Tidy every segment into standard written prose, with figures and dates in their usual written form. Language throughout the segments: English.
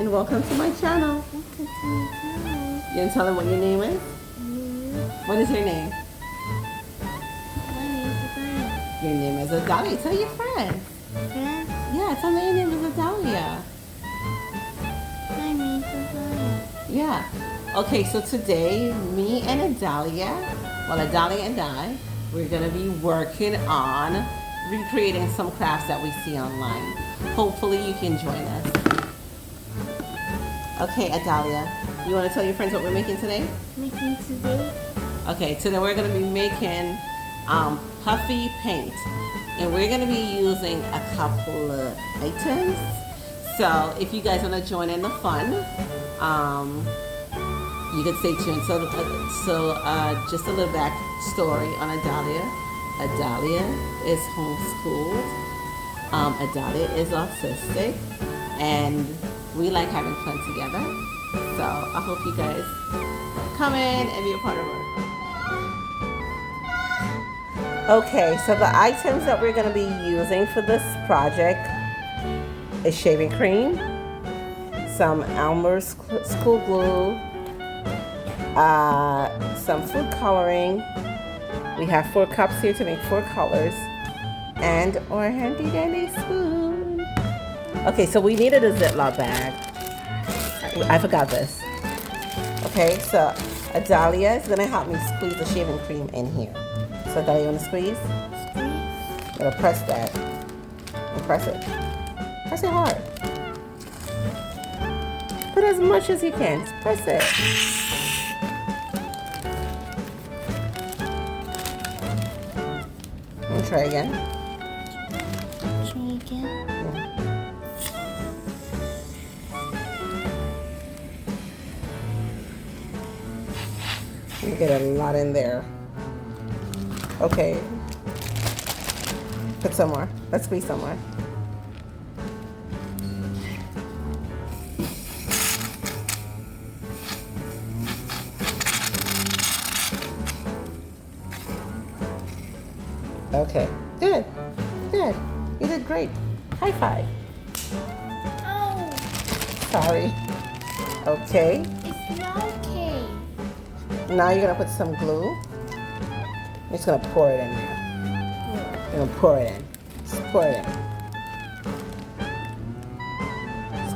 and welcome to my channel. You gonna tell them what your name is? What is your name? Your name is Adalia. Tell your friends. Yeah, tell them your name is Adalia. My name is Adalia. Yeah. Okay, so today, me and Adalia, Adalia and I, we're gonna be working on recreating some crafts that we see online. Hopefully you can join us. Okay, Adalia, you wanna tell your friends what we're making today? Making today? Okay, today we're gonna be making Puffy Paint. And we're gonna be using a couple of items. So if you guys wanna join in the fun, you can stay tuned. So just a little backstory on Adalia. Adalia is homeschooled. Adalia is autistic, and we like having fun together. So I hope you guys come in and be a part of it. Okay, so the items that we're going to be using for this project is shaving cream, some Elmer school glue, some food coloring. We have 4 cups here to make 4 colors, and our handy dandy spoon. Okay, so we needed a Ziploc bag. I forgot this. Okay, so Adalia is gonna help me squeeze the shaving cream in here. So Adalia, you wanna squeeze? You're gonna press that. And press it. Press it hard. Put as much as you can. Just press it. Try again. Try again. You get a lot in there. Okay. Put some more. Let's squeeze some more. Okay, good, good. You did great. High five. Oh, Sorry. Okay. it's not okay. Now you're gonna put some glue. You're just gonna pour it in there. You're gonna pour it in. Just pour it in.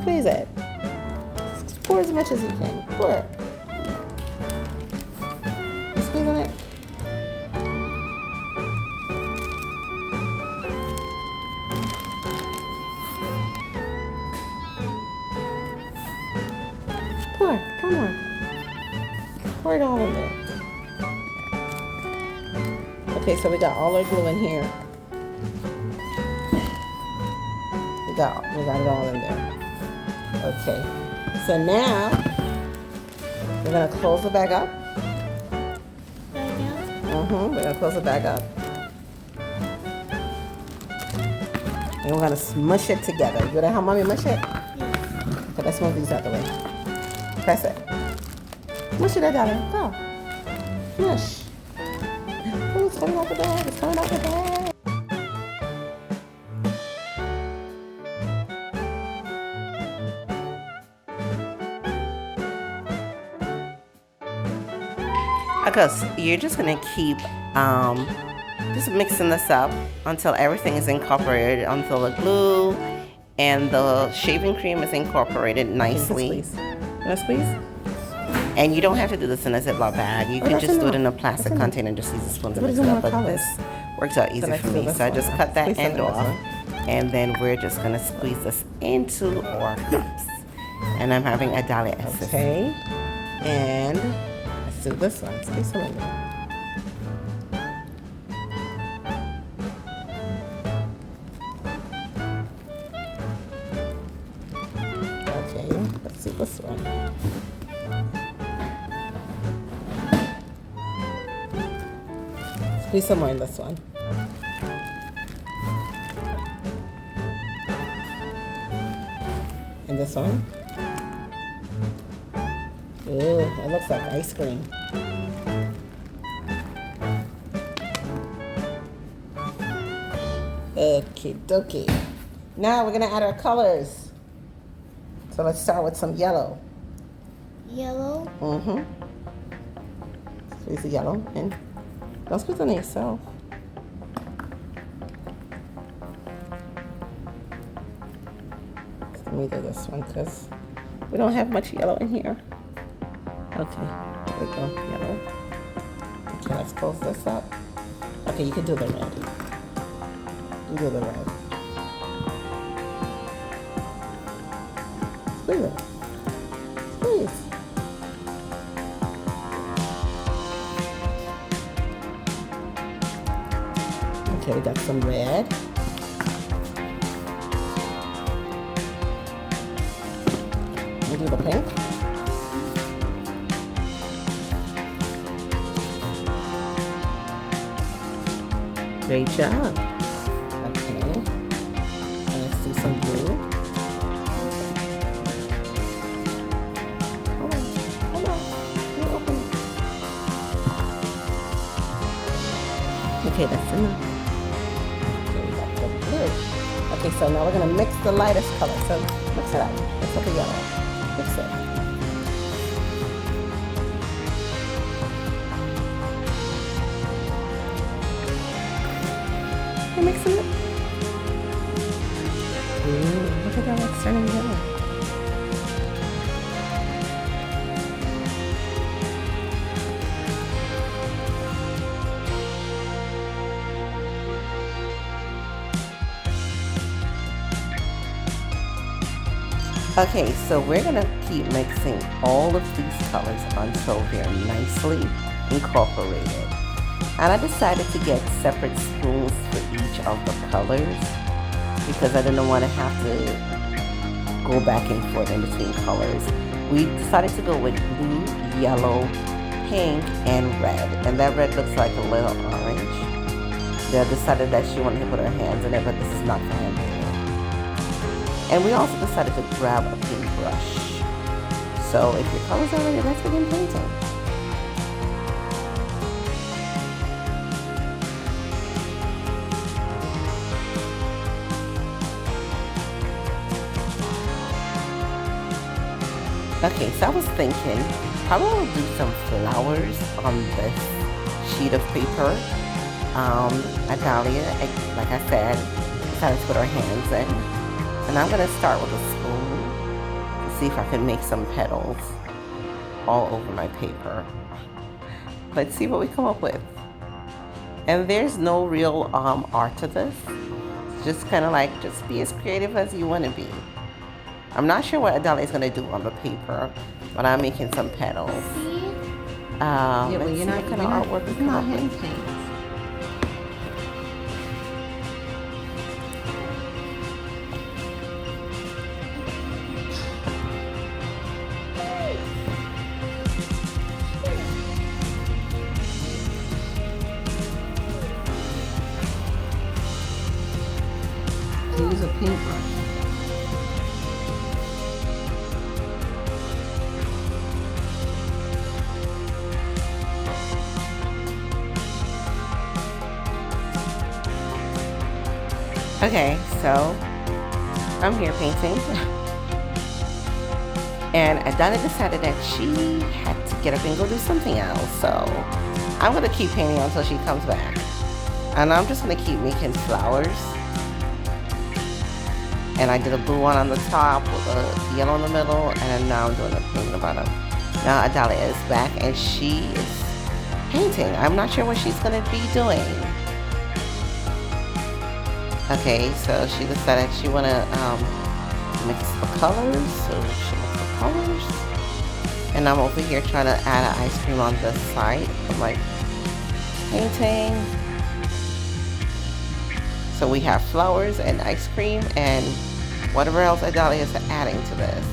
Squeeze it. Just pour as much as you can. Pour it. You squeezing it? Pour, come on. Pour it all in there. Okay, so we got all our glue in here. We got it all in there. Okay, so now we're gonna close the bag up. Right now? We're gonna close the bag up. And we're gonna smush it together. You gonna help mommy mush it? Yes. Okay, let's move these out the way. Press it. Mush it out, darling. Go. Mush. Oh, it's coming out the bag. It's coming out the bag. Okay, so you're just gonna keep just mixing this up until everything is incorporated, until the glue and the shaving cream is incorporated nicely. You wanna squeeze? And you don't have to do this in a Ziploc bag. You can just do it in a plastic container and just use a spoon to mix it up. But this works out easy for me. So I just cut that end off. And then we're just gonna squeeze this into our cups. And I'm having Adalia assist. Okay. And let's do this one. Squeeze some in there. Okay, let's do this one. Squeeze some more in this one. And this one. Ooh, that looks like ice cream. Okie dokie. Now we're gonna add our colors. So let's start with some yellow. Yellow. Mm-hmm. Squeeze the yellow in. Don't squeeze it on yourself. Let me do this one because we don't have much yellow in here. Okay, there we go, yellow. Okay, let's close this up. Okay, you can do the red. You do the red. Squeeze it. Squeeze. Okay, we got some red. We do the pink. Great job. Okay. And let's do some blue. Hold on. You're open. Okay, that's enough. Okay, we got the blue. Okay, so now we're gonna mix the lightest color. So mix it up. Let's look at yellow. Mix it. You're mixing it. Ooh, look at that, it's turning yellow. Okay, so we're gonna keep mixing all of these colors until they're nicely incorporated. And I decided to get separate spoons for each of the colors because I didn't want to have to go back and forth in between colors. We decided to go with blue, yellow, pink, and red. And that red looks like a little orange. They decided that she wanted to put her hands in it, but this is not for hand painting. And we also decided to grab a paintbrush. So if your colors are ready, let's begin painting. Okay, so I was thinking, probably will do some flowers on this sheet of paper. Adalia, like I said, decided to put her hands in. And I'm gonna start with a spoon to see if I can make some petals all over my paper. Let's see what we come up with. And there's no real art to this. It's just kind of like, just be as creative as you want to be. I'm not sure what Adalia is going to do on the paper, but I'm making some petals. Yeah, but you're not going to artwork with not hand paint. Use a paintbrush. Okay, so I'm here painting. And Adalia decided that she had to get up and go do something else. So I'm gonna keep painting until she comes back. And I'm just gonna keep making flowers. And I did a blue one on the top with a yellow in the middle, and then now I'm doing a pink on the bottom. Now Adalia is back and she is painting. I'm not sure what she's gonna be doing. Okay, so she decided she wanna mix the colors, so she mixed the colors. And I'm over here trying to add an ice cream on the side of my painting. So we have flowers and ice cream and whatever else Adalia is adding to this.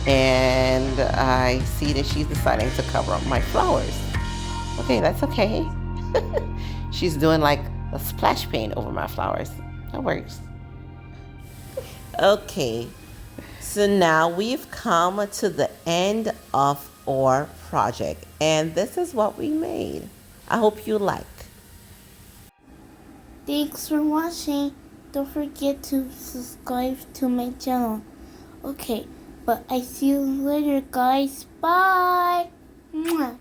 And I see that she's deciding to cover up my flowers. Okay, that's okay. She's doing like a splash paint over my flowers. That works. Okay, so now we've come to the end of our project. And this is what we made. I hope you like. Thanks for watching. don't forget to subscribe to my channel. Okay, but I see you later, guys. Bye. Mwah.